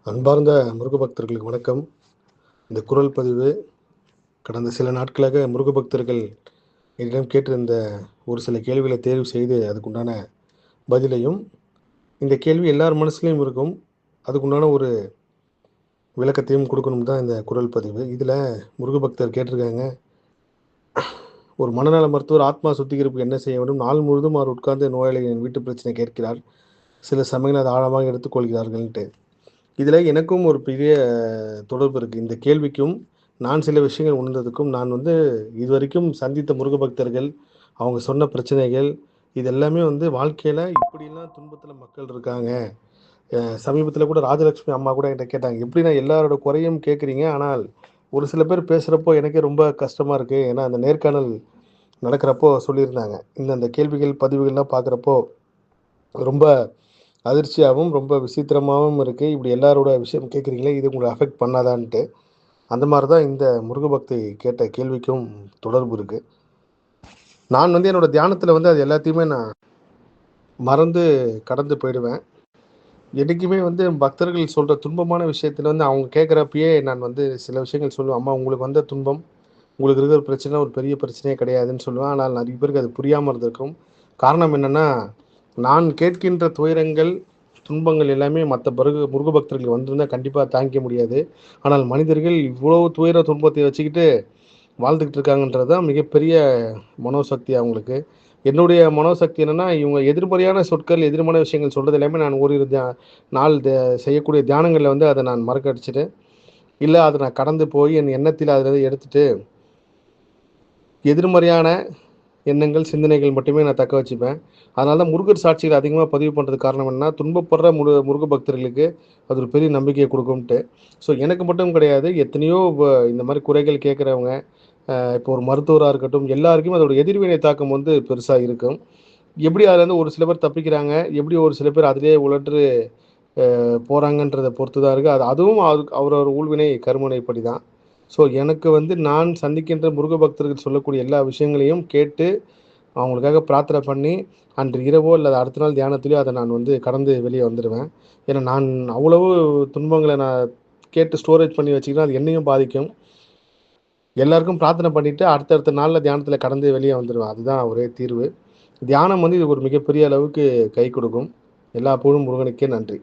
அன்பார்ந்த முருக பக்தர்களுக்கு வணக்கம். இந்த குரல் பதிவு கடந்த சில நாட்களாக முருக பக்தர்கள் என்னிடம் கேட்டிருந்த ஒரு சில கேள்விகளை தேர்வு செய்து அதுக்குண்டான பதிலையும், இந்த கேள்வி எல்லார் மனசுலயும் இருக்கும். அதுக்குண்டான ஒரு விளக்கத்தையும் கொடுக்கணும் தான் இந்த குரல் பதிவு. இதில முருக பக்தர் கேட்டிருக்காங்க, ஒரு மனநல மருத்துவர் ஆத்மா சுத்திகரிப்புக்கு என்ன செய்ய வேண்டும்? நாள் முழுவதும் அவர் உட்கார்ந்து நோயாளிகளின் வீட்டு பிரச்சனை கேட்கிறார். சில சமயங்கள் அதை ஆழமாக எடுத்துக்கொள்கிறார்கள்ன்ட்டு. இதில எனக்கும் ஒரு பெரிய தொடர்பு இருக்கு. இந்த கேள்விக்கும், நான் சில விஷயங்கள் உணர்ந்ததுக்கும், நான் இதுவரைக்கும் சந்தித்த முருக பக்தர்கள், அவங்க சொன்ன பிரச்சனைகள், இது எல்லாமே வாழ்க்கையில இப்படிலாம் துன்பத்தில மக்கள் இருக்காங்க. சமீபத்தில கூட ராஜலட்சுமி அம்மா கூட என்ட்ட கேட்டாங்க. எப்படிண்ணா எல்லாரோட குறையும் கேட்குறீங்க, ஆனால் ஒரு சில பேர் பேசுறப்போ எனக்கே ரொம்ப கஷ்டமா இருக்கு. ஏன்னா அந்த நேர்காணல் நடக்கிறப்போ சொல்லியிருந்தாங்க. இந்த கேள்விகள், பதிவுகள்லாம் பார்க்குறப்போ ரொம்ப அதிர்ச்சியாவும், ரொம்ப விசித்திரமாவும் இருக்கு. இப்படி எல்லாரோட விஷயம் கேட்குறீங்களே, இது உங்கள அஃபெக்ட் பண்ணாதான்ட்டு. அந்த மாரி தான் இந்த முருக பக்தை கேட்ட கேள்விக்கும் தொடர்பு இருக்கு. நான் என்னோட தியானத்தில அது எல்லாத்தையுமே நான் மறந்து கடந்து போயிடுவேன். என்னைக்குமே பக்தர்கள் சொல்ற துன்பமான விஷயத்துல அவங்க கேட்குறப்பயே நான் சில விஷயங்கள் சொல்லுவேன். அம்மா உங்களுக்கு வந்த துன்பம், உங்களுக்கு இருக்கிற பிரச்சனை ஒரு பெரிய பிரச்சனையே கிடையாதுன்னு சொல்லுவேன். ஆனால் நிறைய பேருக்கு அது புரியாம இருந்திருக்கும். காரணம் என்னன்னா, நான் கேட்கின்ற துயரங்கள், துன்பங்கள் எல்லாமே மத்த முருக பக்தர்களுக்கு வந்திருந்தா கண்டிப்பா தாங்கிக்க முடியாது. ஆனால் மனிதர்கள் இவ்வளவு துயர துன்பத்தை வச்சுக்கிட்டு வாழ்ந்துகிட்டு இருக்காங்கன்றது தான் மிகப்பெரிய மனோசக்தி அவங்களுக்கு. என்னுடைய மனோசக்தி என்னன்னா, இவங்க எதிர்மறையான சொற்கள், எதிர்மறையான விஷயங்கள் சொல்றது எல்லாமே நான் ஓரிரு நாள் செய்யக்கூடிய தியானங்கள்ல அத நான் மறக்கடிச்சுட்டு, இல்ல அத நான் கடந்து போய் என் எண்ணத்தில அதிலிருந்து எடுத்துட்டு, எதிர்மறையான எண்ணங்கள், சிந்தனைகள் மட்டுமே நான் தக்க வச்சுப்பேன். அதனால தான் முருகர் சாட்சிகள் அதிகமா பதிவு பண்றதுக்கு காரணம் என்னன்னா, துன்பப்படுற முருக பக்தர்களுக்கு அது ஒரு பெரிய நம்பிக்கைய குடுக்கும்ன்ட்டு. ஸோ எனக்கு மட்டும் கிடையாது, எத்தனையோ இந்த மாரி குறைகள் கேட்கிறவங்க, இப்போ ஒரு மருத்துவரா இருக்கட்டும், எல்லாருக்குமே அதோட எதிர்வினை தாக்கம் பெருசா இருக்கும். எப்படி அதுலேருந்து ஒரு சில பேர் தப்பிக்கிறாங்க, எப்படி ஒரு சில பேர் அதிலேயே உழன்று போறாங்கன்றத பொறுத்து தான் இருக்கு. அதுவும் அவரவர் ஊழ்வினை கருமனைப்படி தான். ஸோ எனக்கு நான் சந்திக்கின்ற முருக பக்தர்கள் சொல்லக்கூடிய எல்லா விஷயங்களையும் கேட்டு, அவங்களுக்காக பிரார்த்தனை பண்ணி, அன்று இரவோ அல்லது அடுத்த நாள் தியானத்திலயோ அத நான் கடந்து வெளிய வந்துருவேன். ஏன்னா, நான் அவ்வளவு துன்பங்கள நான் கேட்டு ஸ்டோரேஜ் பண்ணி வச்சுக்கிட்டா, அது என்னையும் பாதிக்கும். எல்லாருக்கும் பிரார்த்தனை பண்ணிட்டு, அடுத்தடுத்த நாள்ல தியானத்தில கடந்து வெளிய வந்துருவேன். அதுதான் ஒரே தீர்வு. தியானம் இது ஒரு மிகப்பெரிய அளவுக்கு கை கொடுக்கும். எல்லா புகழும் முருகனுக்கே நன்றி.